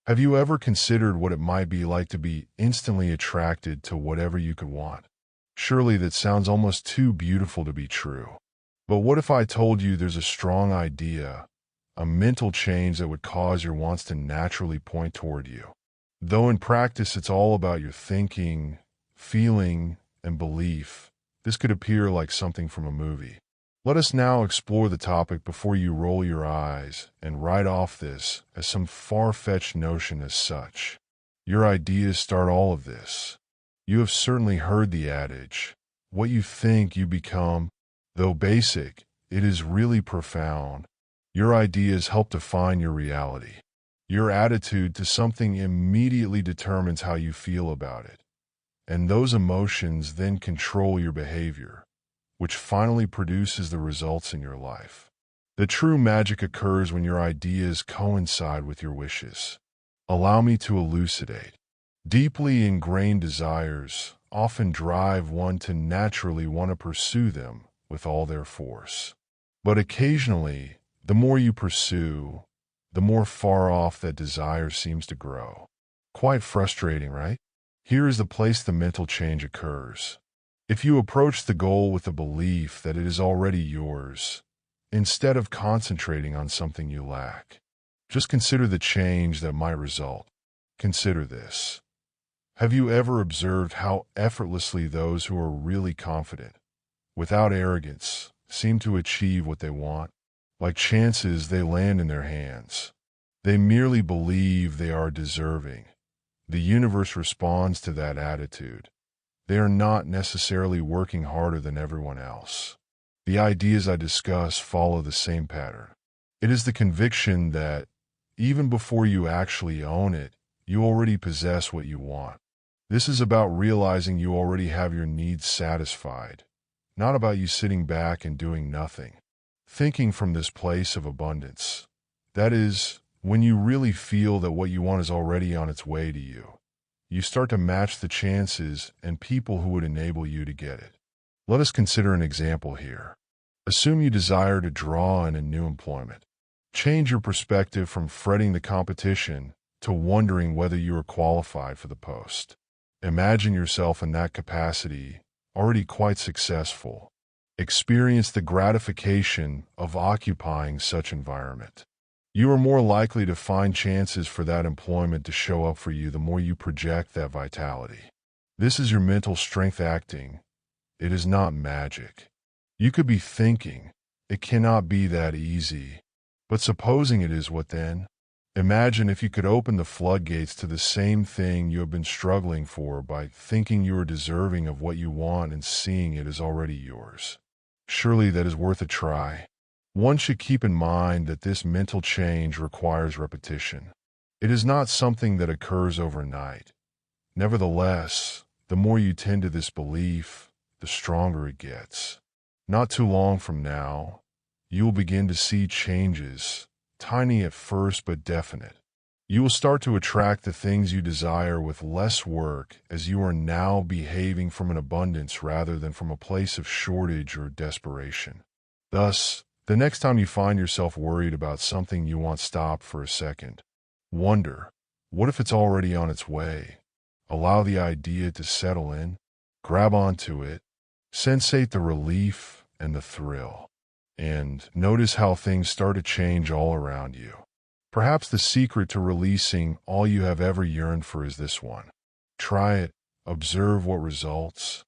Have you ever considered what it might be like to be instantly attracted to whatever you could want? Surely that sounds almost too beautiful to be true. But what if I told you there's a strong idea, a mental change that would cause your wants to naturally point toward you? Though in practice it's all about your thinking, feeling, and belief, this could appear like something from a movie. Let us now explore the topic before you roll your eyes and write off this as some far-fetched notion as such. Your ideas start all of this. You have certainly heard the adage, what you think you become. Though basic, it is really profound. Your ideas help define your reality. Your attitude to something immediately determines how you feel about it, and those emotions then control your behavior, which finally produces the results in your life. The true magic occurs when your ideas coincide with your wishes. Allow me to elucidate. Deeply ingrained desires often drive one to naturally want to pursue them with all their force. But occasionally, the more you pursue, the more far off that desire seems to grow. Quite frustrating, right? Here is the place the mental change occurs. If you approach the goal with the belief that it is already yours, instead of concentrating on something you lack, just consider the change that might result. Consider this. Have you ever observed how effortlessly those who are really confident, without arrogance, seem to achieve what they want? Like chances, they land in their hands. They merely believe they are deserving. The universe responds to that attitude. They are not necessarily working harder than everyone else. The ideas I discuss follow the same pattern. It is the conviction that, even before you actually own it, you already possess what you want. This is about realizing you already have your needs satisfied, not about you sitting back and doing nothing. Thinking from this place of abundance, that is, when you really feel that what you want is already on its way to you, you start to match the chances and people who would enable you to get it. Let us consider an example here. Assume you desire to draw in a new employment. Change your perspective from fretting the competition to wondering whether you are qualified for the post. Imagine yourself in that capacity, already quite successful. Experience the gratification of occupying such environment. You are more likely to find chances for that employment to show up for you the more you project that vitality. This is your mental strength acting. It is not magic. You could be thinking, it cannot be that easy. But supposing it is, what then? Imagine if you could open the floodgates to the same thing you have been struggling for by thinking you are deserving of what you want and seeing it as already yours. Surely that is worth a try. One should keep in mind that this mental change requires repetition. It is not something that occurs overnight. Nevertheless, the more you tend to this belief, the stronger it gets. Not too long from now, you will begin to see changes, tiny at first but definite. You will start to attract the things you desire with less work as you are now behaving from an abundance rather than from a place of shortage or desperation. Thus, the next time you find yourself worried about something you want, stop for a second. Wonder, what if it's already on its way? Allow the idea to settle in, grab onto it, sensate the relief and the thrill, and notice how things start to change all around you. Perhaps the secret to releasing all you have ever yearned for is this one. Try it, observe what results,